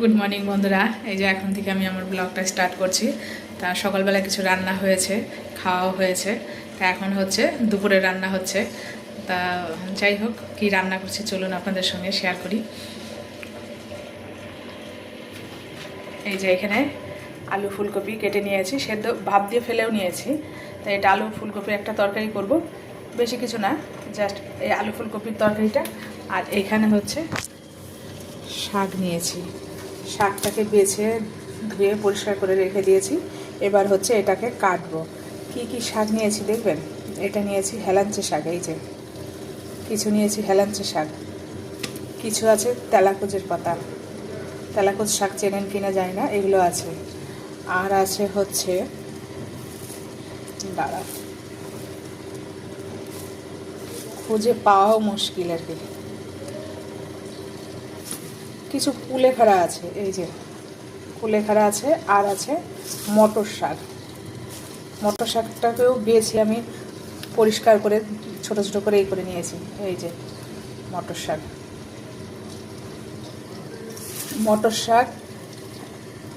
Good morning বন্ধুরা, এই যে এখন থেকে আমি আমার ব্লগটা স্টার্ট করছি। তা সকালবেলা কিছু রান্না হয়েছে, খাওয়া হয়েছে। তা এখন হচ্ছে দুপুরে রান্না হচ্ছে। তা যাই হোক, কি রান্না করছি চলুন আপনাদের সঙ্গে শেয়ার করি। এই যে এখানে আলু ফুলকপি কেটে নিয়েছি, সেদ্ধ ভাপ দিয়ে ফেলেও নিয়েছি। তাই এটা আলু ফুলকপির একটা তরকারি করব, বেশি কিছু না, জাস্ট এই আলু ফুলকপির তরকারিটা। আর এখানে হচ্ছে শাক নিয়েছি, শাকটাকে বেছে ধুয়ে পরিষ্কার করে রেখে দিয়েছি। এবার হচ্ছে এটাকে কাটবো। কি কি শাক নিয়েছি দেখবেন। এটা নিয়েছি হেলাঞ্চে শাক, এই যে কিছু নিয়েছি হেলাঞ্চে শাক, কিছু আছে তেলাকুচের পাতা, তেলাকুচ শাক চেনেন কিনা জানি না, এগুলো আছে। আর আছে হচ্ছে দাঁড়া, খুঁজে পাওয়াও মুশকিল আর কি, কিছু কুলেখাড়া আছে, এই যে কুলেখাড়া আছে। আর আছে মটর শাক, মটর শাকটাকেও বেছে আমি পরিষ্কার করে ছোট ছোট করে এই করে নিয়েছি। এই যে মটর শাক, মটর শাক,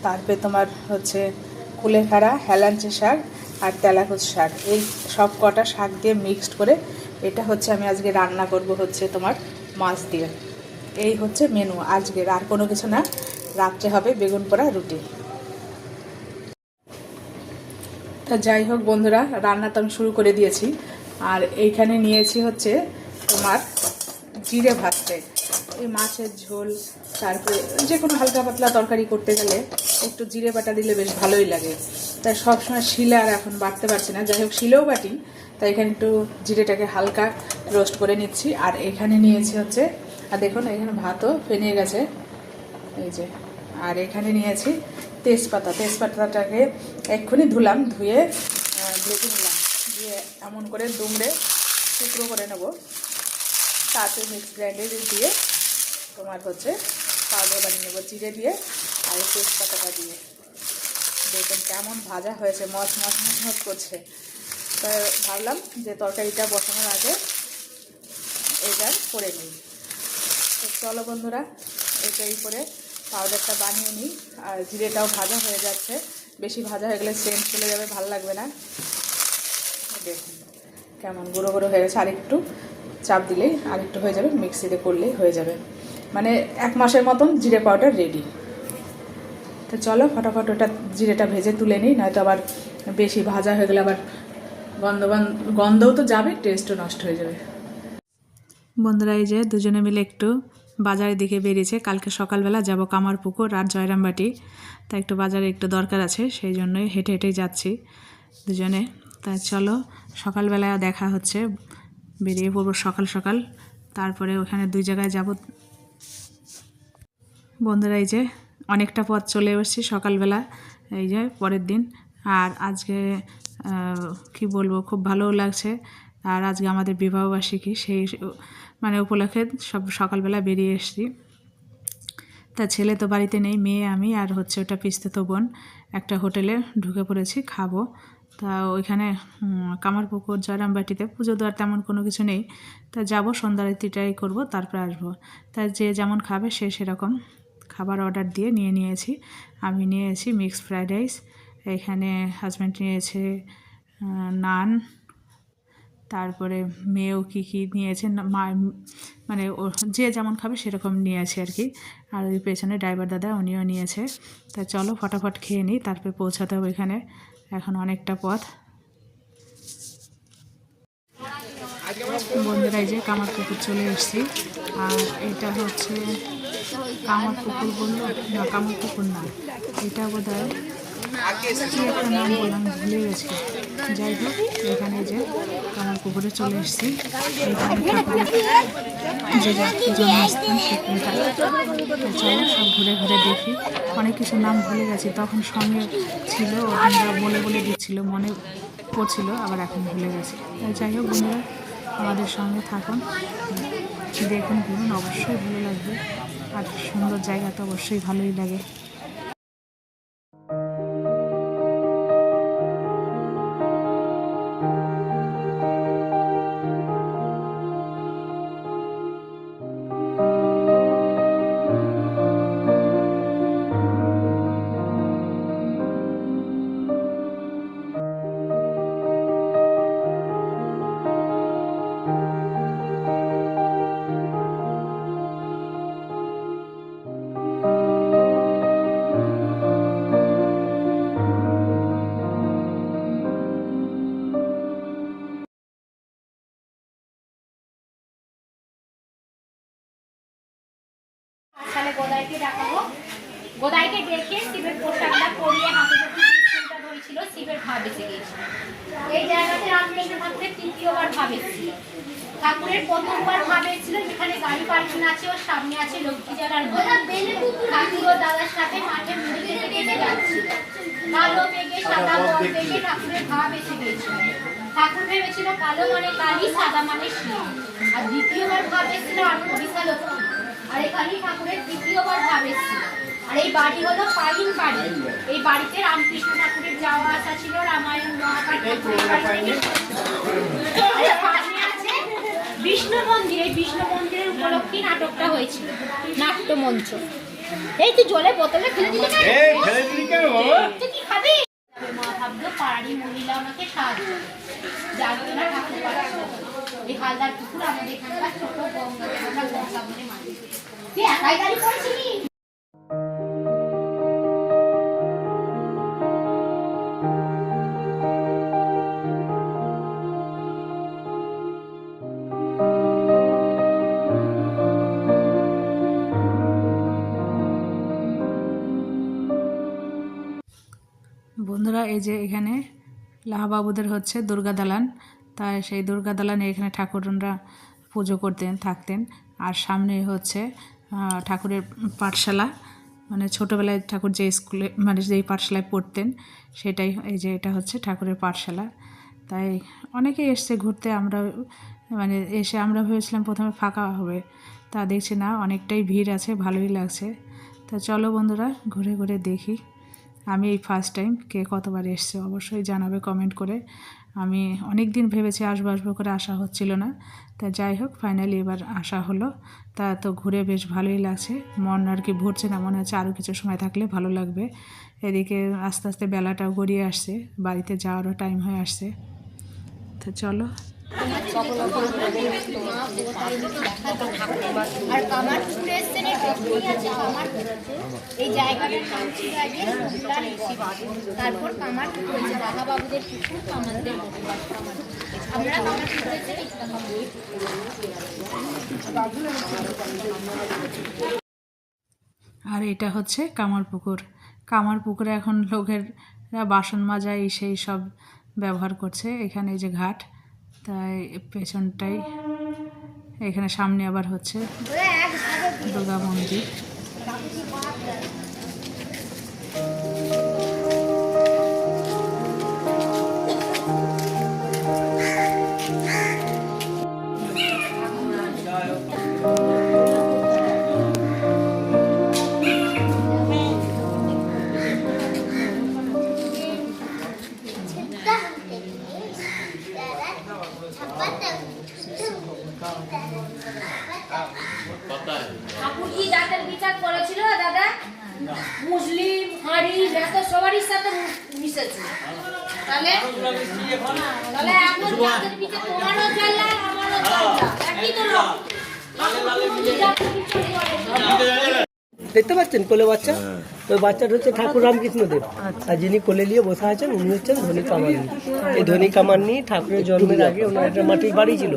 তারপরে তোমার হচ্ছে কুলেখাড়া, হেলাঞ্চে শাক আর তেলাকুচ শাক, এই সব কটা শাক দিয়ে মিক্সড করে এটা হচ্ছে আমি আজকে রান্না করব হচ্ছে তোমার মাছ দিয়ে। এই হচ্ছে মেনু আজকের, আর কোনো কিছু না। রাত্রে হবে বেগুন পোড়া রুটি। তা যাই হোক বন্ধুরা, রান্না তো আমি শুরু করে দিয়েছি। আর এইখানে নিয়েছি হচ্ছে তোমার জিরে ভাজতে, এই মাছের ঝোল, তারপরে যে কোনো হালকা পাতলা তরকারি করতে গেলে একটু জিরে বাটা দিলে বেশ ভালোই লাগে। তাই সবসময় শিলে আর এখন বাটতে পারছি না, যাই হোক শিলেও বাটি। তাই এখানে একটু জিরেটাকে হালকা রোস্ট করে নিচ্ছি। আর এখানে নিয়েছি হচ্ছে, আর দেখুন এখানে ভাতও ফেনিয়ে গেছে, এই যে। আর এখানে নিয়েছি তেজপাতা, তেজপাতাটাকে এক্ষুনি ধুলাম, ধুয়ে ভেজে নিলাম, দিয়ে এমন করে দুমড়ে টুকরো করে নেব। তাতে মিক্স গ্রাইন্ডারে দিয়ে তোমার হচ্ছে পাউডার বানিয়ে নেবো জিরে দিয়ে আর এই তেজপাতাটা দিয়ে। দেখুন কেমন ভাজা হয়েছে, মচ মচ মচ মচ করছে। তাই ভাবলাম যে তরকারিটা বসানোর আগে এটা করে নিই। তো চলো বন্ধুরা, এটাই করে পাউডারটা বানিয়ে নিই। আর জিরেটাও ভাজা হয়ে যাচ্ছে, বেশি ভাজা হয়ে গেলে সেন্ট চলে যাবে, ভালো লাগবে না। দেখুন কেমন গুঁড়ো গুঁড়ো হয়ে গেছে, আরেকটু চাপ দিলেই আরেকটু হয়ে যাবে, মিক্সিতে করলেই হয়ে যাবে। মানে 1 মাসের মতন জিরে পাউডার রেডি। তো চলো ফটাফট ওটা জিরেটা ভেজে তুলে নিই, নয়তো আবার বেশি ভাজা হয়ে গেলে আবার গন্ধও তো যাবে, টেস্টও নষ্ট হয়ে যাবে। বন্ধুরা এই যে দুজনে মিলে একটু বাজারের দিকে বেরিয়েছে, কালকে সকালবেলা যাব কামারপুকুর আর জয়রামবাটি। তাই একটু বাজারে একটু দরকার আছে, সেই জন্যই হেঁটে হেঁটেই যাচ্ছি দুজনে। তাই চলো সকালবেলায় দেখা হচ্ছে, বেরিয়ে পড়বো সকাল সকাল, তারপরে ওখানে 2 জায়গায় যাব। বন্ধুরা এই যে অনেকটা পথ চলে এসেছি সকালবেলা, এই যে পরের দিন। আর আজকে কি বলবো, খুব ভালোও লাগছে। আর আজকে আমাদের বিবাহবার্ষিকী, সেই মানে উপলক্ষে সব সকালবেলা বেরিয়ে এসেছি। তা ছেলে তো বাড়িতে নেই, মেয়ে আমি আর হচ্ছে ওটা পিস্তুত বোন একটা হোটেলে ঢুকে পড়েছি, খাবো। তা ওইখানে কামারপুকুর জয়রামবাটিতে পুজো দেওয়ার তেমন কোনো কিছু নেই। তা যাব সন্ধ্যা আরতিটাই করবো, তারপরে আসবো। তা যে যেমন খাবে সে সেরকম খাবার অর্ডার দিয়ে নিয়েছি। আমি নিয়েছি মিক্সড ফ্রাইড রাইস, এখানে হাজব্যান্ড নিয়েছে নান, তারপরে মেয়েও কী কী নিয়েছে মা, মানে ও যে যেমন খাবে সেরকম নিয়েছে আর কি। আর ওই পেছনে ড্রাইভার দাদা উনিও নিয়েছে। তা চলো ফটাফট খেয়ে নিই, তারপরে পৌঁছাতে হবে এখানে, এখন অনেকটা পথ। বন্ধুরা এই যে কামারপুকুর চলে এসেছি। আর এটা হচ্ছে কামারপুকুর বললো না, কামারপুকুর না, এটা বোধ হয় কি একটা নাম বললাম, ভুলে গেছি। যাই হোক এখানে যে কামারপুকুরে চলে এসেছি, এখানে ঠাকুরের যে জন্মস্থান সেখানটা। চলো সব ঘুরে ঘুরে দেখি, অনেক কিছু নাম ভুলে গেছি, তখন সঙ্গে ছিল ওরা বলে বলে দিচ্ছিল, মনে পড়ছিল, আবার এখন ভুলে গেছি। তাই যাই হোক বন্ধুরা আমাদের সঙ্গে থাকুন, দেখুন ঘুরুন, অবশ্যই ভালো লাগবে। আর সুন্দর জায়গা তো অবশ্যই ভালোই লাগে। তাহলে গোদাইকে ডাকাবো, গোদাইকে ডেকে শিবের পোশাকটা পরিয়ে হাতে যখন ফুলটা ধরেছিল শিবের ভাব এসে গিয়েছিল। এই জায়গাতে রামকৃষ্ণ ঠাকুরের তৃতীয়বার ভাব এসেছিল। ঠাকুরের প্রথমবার ভাব এসেছিল যেখানে গাড়ি পার্কিং আছে, ওর সামনে আছে লক্ষ্মী জেলার ঠাকুর ও দাদার সাথে মাঠে মুড়ি কেটে কেটে যাচ্ছিল। কালো মেঘে সাদা বল দেখে ঠাকুরের ভাব এসে গিয়েছিল। ঠাকুর ভেবেছিল কালো মানে কালী, সাদা মানে শিব। আর দ্বিতীয়বার ভাব এসেছিল আনন্দিতা লক্ষ্মী। আর এখানেই ঠাকুরের তৃতীয়বার ভাব এসেছিল। আর এই বাড়ি হলো পাইন বাড়ি। এই বাড়িতে রামকৃষ্ণ ঠাকুরের যাওয়া আসা ছিল, রামায়ণ মহাকাব্য আছে বিষ্ণু মন্দির। এই বিষ্ণু মন্দিরের উপলক্ষে নাটকটা হয়েছিল, নাট্যমঞ্চ। এই তুই জলে বোতলে ফেলে দিলি কেন? তুই কি খাবি? মা ভাবলো পাড়ারই মহিলা আমাকে সাহায্য, যার জন্য ঠাকুর পাঠাবো। এই হালদার পুকুর আমাদের এখানকার ছোট গঙ্গা, আমরা গঙ্গা বলে মানি। তুই একাই গাড়ি পড়েছিলি? বন্ধুরা, এই যে এখানে লাহাবাবুদের হচ্ছে দুর্গা দালান, তাই সেই দুর্গা দালানে এখানে ঠাকুররা পুজো করতেন থাকতেন। আর সামনে হচ্ছে ঠাকুরের পাঠশালা, মানে ছোটোবেলায় ঠাকুর যে স্কুলে মানে যেই পাঠশালায় পড়তেন সেটাই, এই যে এটা হচ্ছে ঠাকুরের পাঠশালা। তাই অনেকেই এসছে ঘুরতে, আমরা মানে এসে আমরা ভেবেছিলাম প্রথমে ফাঁকা হবে, তা দেখছি না, অনেকটাই ভিড় আছে, ভালোই লাগছে। তা চলো বন্ধুরা ঘুরে ঘুরে দেখি। আমি এই ফার্স্ট টাইম, কে কতবার এসছে অবশ্যই জানাবে কমেন্ট করে। আমি অনেক দিন ভেবেছি আসবো করে আসা হচ্ছিল না, তা যাই হোক ফাইনালি এবার আসা হলো। তা তো ঘুরে বেশ ভালোই লাগছে, মন আর কি ভরছে না, মনে হচ্ছে আরও কিছু সময় থাকলে ভালো লাগবে। এদিকে আস্তে আস্তে বেলাটাও গড়িয়ে আসছে, বাড়িতে যাওয়ারও টাইম হয়ে আসছে। তো চলো। আর কামারপুকুর এসছেন, এই জায়গাটার নাম ছিল আগে সুলতান এসি। তারপর কামারপুকুর হয়েছে রাধাবাবুদের পুকুর, আমাদের আপনারা কামারপুকুর এসে। আর এটা হচ্ছে কামারপুকুর। কামারপুকুরে এখন লোকের বাসন মাজা এই সেই সব ব্যবহার করছে। এখানে এই যে ঘাট, তাই পেছনটাই এখানে সামনে আবার হচ্ছে দুর্গা মন্দির। ঠাকুর কি জাতের বিচার করেছিল দাদা? মুসলিম, হাড়ি, যত সবারই সাথে মিশেছে। তাহলে এখন জাতের বিচার তোমারও জানলা, আমারও জানলা, একই তো লোক। দেখতে পাচ্ছেন কোলে বাচ্চা, তো বাচ্চাটা হচ্ছে ঠাকুর রামকৃষ্ণদেব। আর যিনি কোলে নিয়ে বসে আছেন উনি হচ্ছেন ধনী কামান্নি। এই ধনী কামান্নি ঠাকুরের জন্মের আগে ওনার একটা মাটির বাড়ি ছিল,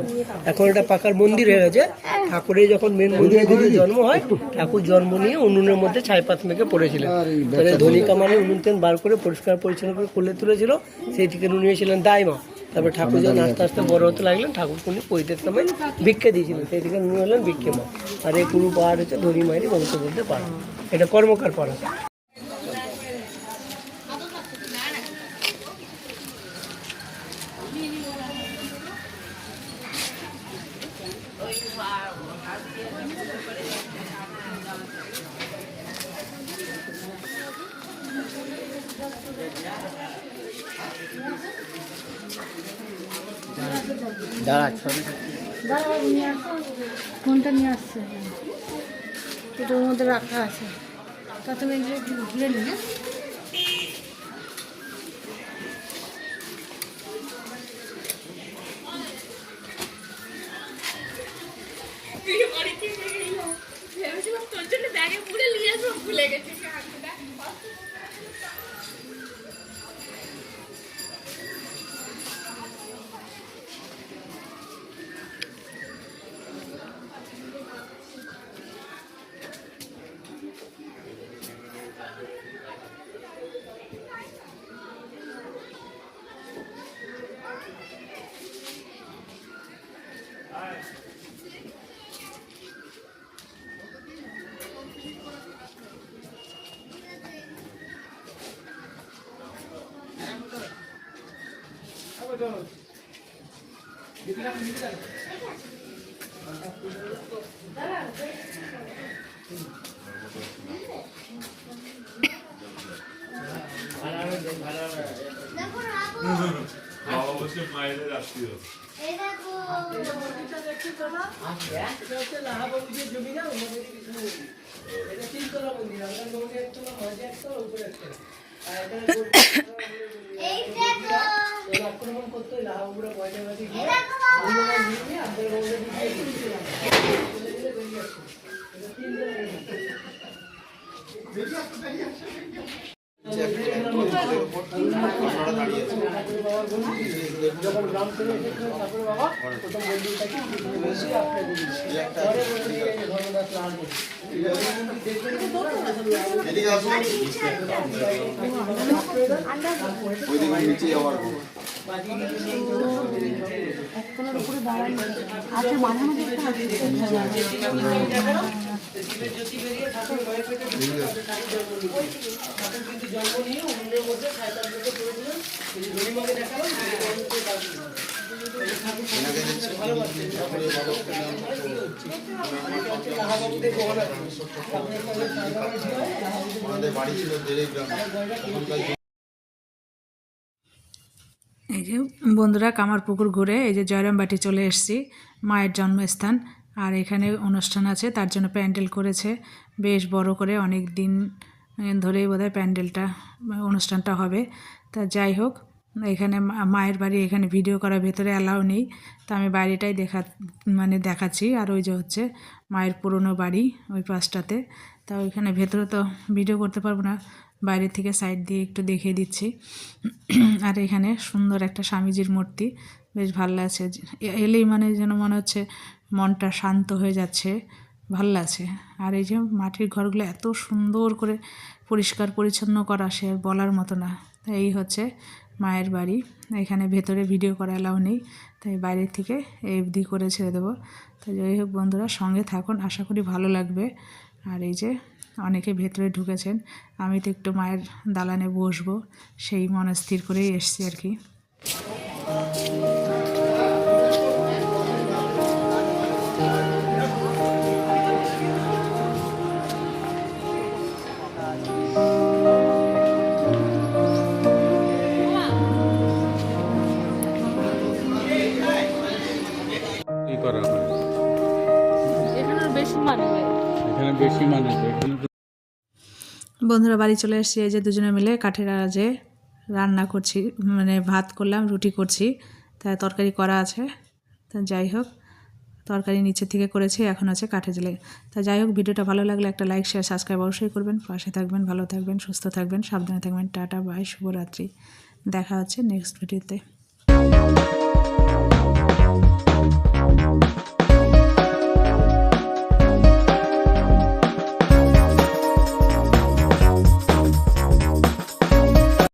এখন এটা পাকার মন্দির হয়ে গেছে। ঠাকুরের যখন মেন মন্দিরে জন্ম হয়, ঠাকুর জন্ম নিয়ে উনুনের মধ্যে ছাইপাত মেখে পড়েছিলেন। তাহলে ধনী কামান্নি উনুন তেন বার করে পরিষ্কার পরিচ্ছন্ন করে কোলে তুলেছিল, সেই থেকে উনি হয়েছিলেন দাইমা। তারপর ঠাকুর যখন আস্তে আস্তে বড় হতে লাগলেন, ঠাকুরকে উনি পৈতের সময় ভিক্ষা দিয়েছিলেন, সেই থেকে উনি হলেন ভিক্ষে মা। আর এই পুরো পাহাড় হচ্ছে ধনী মায়েরই বংশবদ্ধ পাড়া, এটা কর্মকার পাড়া। কোনটা নিয়ে আসছে? এটার মধ্যে রাখা আছে, তা তুমি একটু ভুলে নি। ভুলে গেছি। বাবা বলছে মায়েদের আত্মীয় জমি না এটা 3 তলা মন্দির, আমাদের মন্দির একতলা, মাঝে একতলা, উপরে একতলা। আর এটা আক্রমণ করতো লাহাবুড়া ময়দাবাদী গিয়ে আমরা নিয়ে আমাদের মন্দির দিয়ে দিয়েছিলাম। যখন গ্রাম থেকে এসেছিলেন ঠাকুর বাবা প্রথম মন্দিরটাকে বসে আপনার পরে ধর্মদাস লাল জ্যোতি বেরিয়ে ঠাকুর ভয় পেটে ঠাকুর কিন্তু জন্ম নিয়ে উনুনের মধ্যে সাঁতার দিতে করেছিলেন। ধরিমাকে দেখালাম এই যে বন্ধুরা কামারপুকুর ঘুরে এই যে জয়রামবাটি চলে এসেছি, মায়ের জন্মস্থান। আর এখানে অনুষ্ঠান আছে, তার জন্য প্যান্ডেল করেছে বেশ বড় করে, অনেক দিন ধরেই বোধহয় প্যান্ডেলটা অনুষ্ঠানটা হবে। তা যাই হোক, এখানে মায়ের বাড়ি, এখানে ভিডিও করা ভেতরে অ্যালাউ নেই, তো আমি বাইরেটাই দেখাচ্ছি। আর ওই যে হচ্ছে মায়ের পুরনো বাড়ি ওই পাশটাতে, তা ওইখানে ভেতরে তো ভিডিও করতে পারবো না, বাইরে থেকে সাইড দিয়ে একটু দেখিয়ে দিচ্ছি। আর এখানে সুন্দর একটা স্বামীজির মূর্তি, বেশ ভালো লাগছে, এলেই যেন মনে হচ্ছে মনটা শান্ত হয়ে যাচ্ছে, ভাল লাগছে। আর এই যে মাটির ঘরগুলো এত সুন্দর করে পরিষ্কার পরিচ্ছন্ন করা, সে বলার মতো না। এই হচ্ছে মায়ের বাড়ি, এখানে ভেতরে ভিডিও করা এলাও নেই, তাই বাইরের থেকে এফডি করে ছেড়ে দেবো। তো যাই হোক বন্ধুরা, সঙ্গে থাকুন, আশা করি ভালো লাগবে। আর এই যে অনেকে ভেতরে ঢুকেছেন, আমি তো একটু মায়ের দালানে বসবো, সেই মনস্থির করেই এসছি আর কি। কি করা হয় এখানে বেশি মানে এখানে বেশি মানে এখানে বন্ধুরা বাড়ি চলে এসেছি, এই যে দুজনে মিলে কাঠের আঁচে রান্না করছি, ভাত করলাম, রুটি করছি, তাই তরকারি করা আছে। তা যাই হোক, তরকারি নিচে থেকে করেছি, এখন আছে কাঠে জেলে। তা যাই হোক, ভিডিওটা ভালো লাগলে একটা লাইক, শেয়ার, সাবস্ক্রাইব অবশ্যই করবেন। পাশে থাকবেন, ভালো থাকবেন, সুস্থ থাকবেন, সাবধানে থাকবেন। টাটা, বাই, শুভরাত্রি। দেখা হচ্ছে নেক্সট ভিডিওতে।